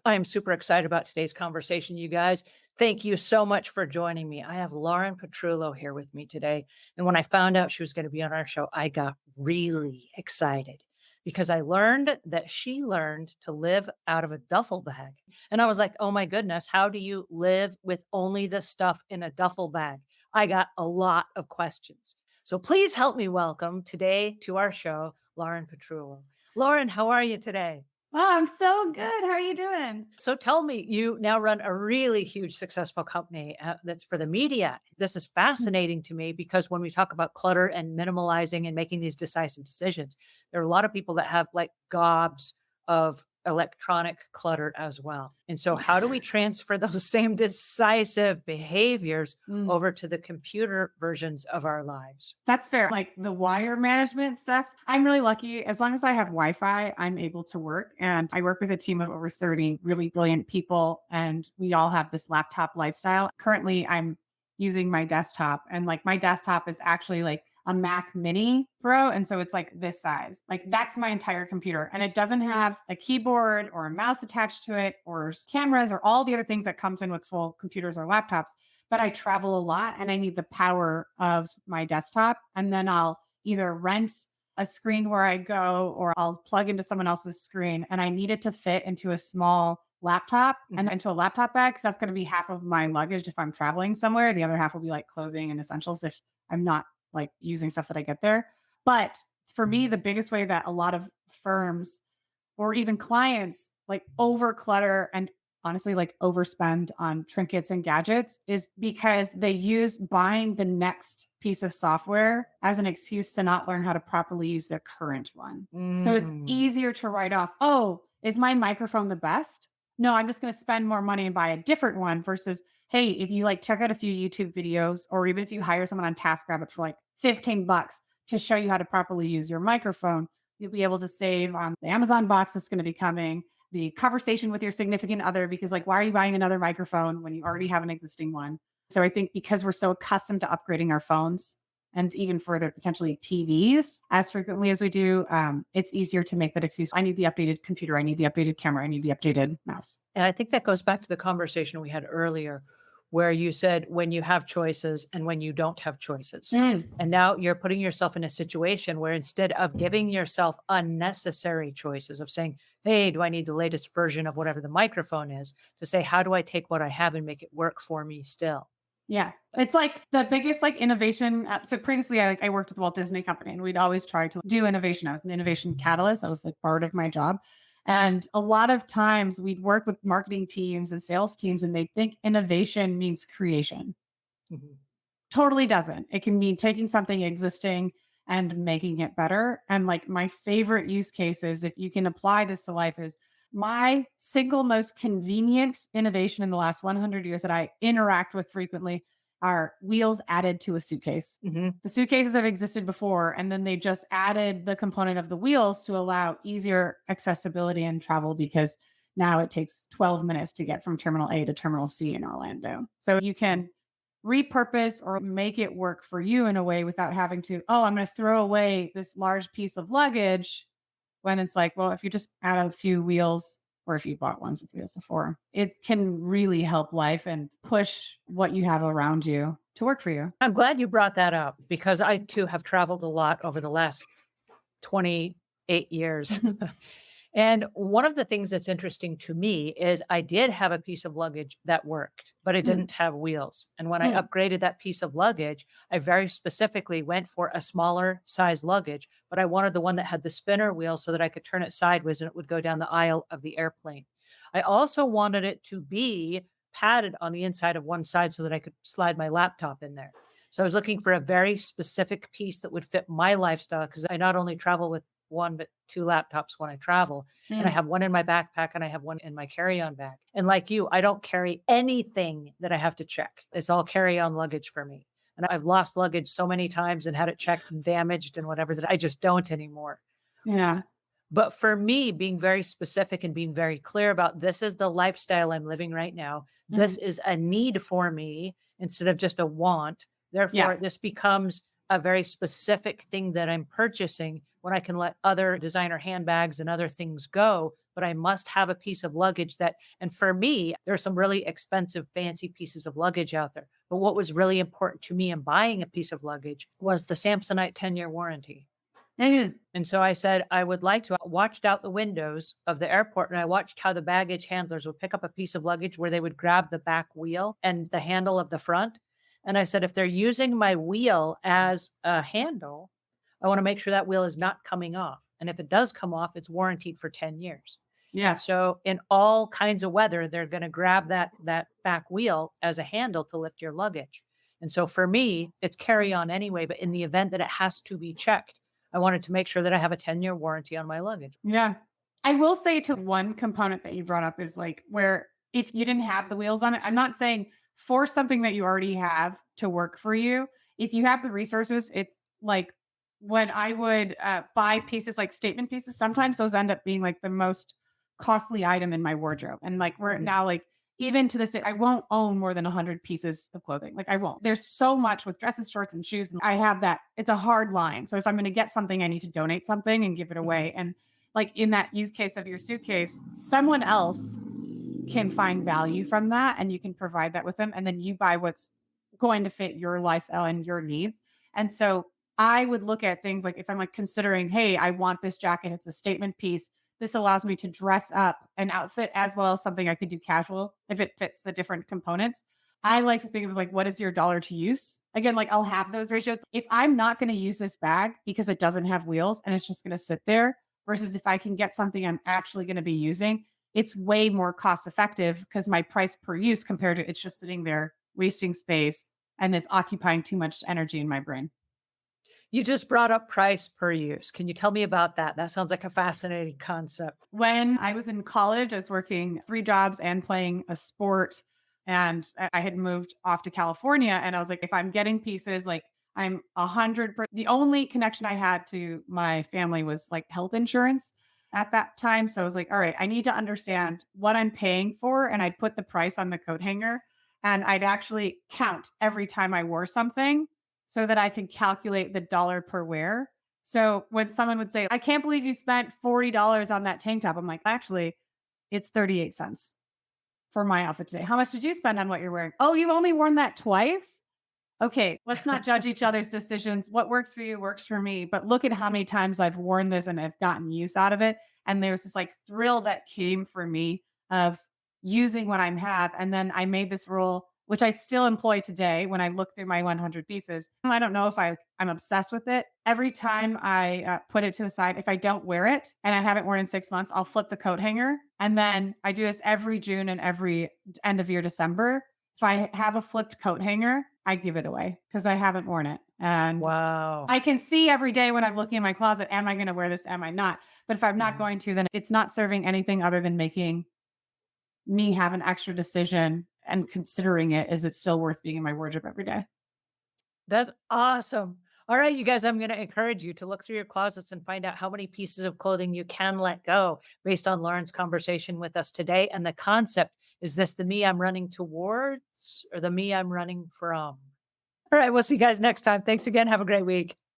I am super excited about today's conversation, you guys. Thank you so much for joining me. I have Lauren Petrullo here with me today. And when I found out she was going to be on our show, I got really excited because I learned that she learned to live out of a duffel bag. And I was like, oh my goodness, how do you live with only the stuff in a duffel bag? I got a lot of questions. So please help me welcome today to our show, Lauren Petrullo. Lauren, how are you today? Oh, I'm so good. How are you doing? So tell me, you now run a really huge, successful company that's for the media. This is fascinating to me because when we talk about clutter and minimalizing and making these decisive decisions, there are a lot of people that have like gobs of electronic clutter as well. And so, how do we transfer those same decisive behaviors Mm, over to the computer versions of our lives? that's fair. Like the wire management stuff, I'm really lucky. As long as I have Wi Fi, I'm able to work. And I work with a team of over 30 really brilliant people. And we all have this laptop lifestyle. Currently, I'm using my desktop, and like my desktop is actually like a Mac Mini Pro. And so it's like this size. Like that's my entire computer. And it doesn't have a keyboard or a mouse attached to it or cameras or all the other things that comes in with full computers or laptops. But I travel a lot and I need the power of my desktop. And then I'll either rent a screen where I go or I'll plug into someone else's screen. And I need it to fit into a small laptop and into a laptop bag. Cause that's going to be half of my luggage if I'm traveling somewhere. The other half will be like clothing and essentials if I'm not like using stuff that I get there. But for me, the biggest way that a lot of firms or even clients like over clutter and honestly like overspend on trinkets and gadgets is because they use buying the next piece of software as an excuse to not learn how to properly use their current one. So it's Mm. easier to write off, oh, is my microphone the best? No, I'm just going to spend more money and buy a different one versus, hey, if you like check out a few YouTube videos or even if you hire someone on TaskRabbit for like $15 to show you how to properly use your microphone, you'll be able to save on the Amazon box that's going to be coming, the conversation with your significant other, because like, why are you buying another microphone when you already have an existing one? So I think because we're so accustomed to upgrading our phones and even further, potentially TVs as frequently as we do, it's easier to make that excuse. I need the updated computer. I need the updated camera. I need the updated mouse. And I think that goes back to the conversation we had earlier, where you said when you have choices and when you don't have choices. Mm. And now you're putting yourself in a situation where instead of giving yourself unnecessary choices of saying, hey, do I need the latest version of whatever the microphone is, to say, how do I take what I have and make it work for me still? Yeah. It's like the biggest like innovation. So previously I worked at the Walt Disney Company and we'd always try to do innovation. I was an innovation catalyst. That was like part of my job. And a lot of times we'd work with marketing teams and sales teams and they think innovation means creation. Mhm. Totally doesn't. It can mean taking something existing and making it better. And like my favorite use cases, if you can apply this to life, is my single most convenient innovation in the last 100 years that I interact with frequently are wheels added to a suitcase. Mhm. The suitcases have existed before, and then they just added the component of the wheels to allow easier accessibility and travel because now it takes 12 minutes to get from terminal A to terminal C in Orlando. So you can repurpose or make it work for you in a way without having to, oh, I'm going to throw away this large piece of luggage when it's like, well, if you just add a few wheels or if you bought ones with wheels before, it can really help life and push what you have around you to work for you. I'm glad you brought that up because I too have traveled a lot over the last 28 years. And one of the things that's interesting to me is I did have a piece of luggage that worked, but it Mm, didn't have wheels. And when I mm, upgraded that piece of luggage, I very specifically went for a smaller size luggage, but I wanted the one that had the spinner wheel so that I could turn it sideways and it would go down the aisle of the airplane. I also wanted it to be padded on the inside of one side so that I could slide my laptop in there. So I was looking for a very specific piece that would fit my lifestyle because I not only travel with one, but two laptops when I travel. And I mm. have one in my backpack and I have one in my carry on bag. And like you, I don't carry anything that I have to check. It's all carry on luggage for me. And I've lost luggage so many times and had it checked and damaged and whatever that I just don't anymore. Yeah. But for me, being very specific and being very clear about this is the lifestyle I'm living right now. This Mhm. is a need for me instead of just a want. Yeah. Therefore, this becomes a very specific thing that I'm purchasing when I can let other designer handbags and other things go, but I must have a piece of luggage that, and for me, there are some really expensive, fancy pieces of luggage out there. But what was really important to me in buying a piece of luggage was the Samsonite 10-year warranty. And so I said, I would like to. I watched out the windows of the airport and I watched how the baggage handlers would pick up a piece of luggage where they would grab the back wheel and the handle of the front. And I said, if they're using my wheel as a handle, I want to make sure that wheel is not coming off. And if it does come off, it's warranted for 10 years. And Yeah. so in all kinds of weather, they're going to grab that back wheel as a handle to lift your luggage. And so for me, it's carry on anyway, but in the event that it has to be checked, I wanted to make sure that I have a 10-year warranty on my luggage. Yeah. I will say to one component that you brought up is like where if you didn't have the wheels on it, I'm not saying force something that you already have to work for you. If you have the resources, it's like when I would buy pieces like statement pieces, sometimes those end up being like the most costly item in my wardrobe. And like we're Mhm. now like, even to this day, I won't own more than 100 pieces of clothing. Like I won't. There's so much with dresses, shorts, and shoes. And I have that. It's a hard line. So if I'm going to get something, I need to donate something and give it Mhm. away. And like in that use case of your suitcase, someone else can find value from that and you can provide that with them. And then you buy what's going to fit your lifestyle and your needs. And so I would look at things like if I'm like considering, hey, I want this jacket, it's a statement piece. This allows me to dress up an outfit as well as something I could do casual if it fits the different components. I like to think of it like, what is your dollar to use? Again, like I'll have those ratios. If I'm not going to use this bag because it doesn't have wheels and it's just going to sit there, versus if I can get something I'm actually going to be using, it's way more cost effective because my price per use compared to it's just sitting there wasting space and it's occupying too much energy in my brain. You just brought up price per use. Can you tell me about that? That sounds like a fascinating concept. When I was in college, I was working 3 jobs and playing a sport. And I had moved off to California. And I was like, if I'm getting pieces, like I'm 100%. The only connection I had to my family was like health insurance at that time. So I was like, all right, I need to understand what I'm paying for. And I'd put the price on the coat hanger and I'd actually count every time I wore something so that I could calculate the dollar per wear. So when someone would say, I can't believe you spent $40 on that tank top, I'm like, actually, it's 38 cents for my outfit today. How much did you spend on what you're wearing? Oh, you've only worn that twice? Okay, let's not judge each other's decisions. What works for you works for me. But look at how many times I've worn this and I've gotten use out of it. And there's this like thrill that came for me of using what I have. And then I made this rule, which I still employ today when I look through my 100 pieces. I don't know if I'm obsessed with it. Every time I put it to the side, if I don't wear it and I haven't worn in 6 months, I'll flip the coat hanger. And then I do this every June and every end of year December. If I have a flipped coat hanger, I give it away because I haven't worn it. And Wow. I can see every day when I'm looking in my closet, am I going to wear this? Am I not? But if I'm not Mhm. going to, then it's not serving anything other than making me have an extra decision and considering it, is it still worth being in my wardrobe every day? That's awesome. All right, you guys, I'm going to encourage you to look through your closets and find out how many pieces of clothing you can let go based on Lauren's conversation with us today. And the concept is this the me I'm running towards or the me I'm running from? All right, we'll see you guys next time. Thanks again. Have a great week.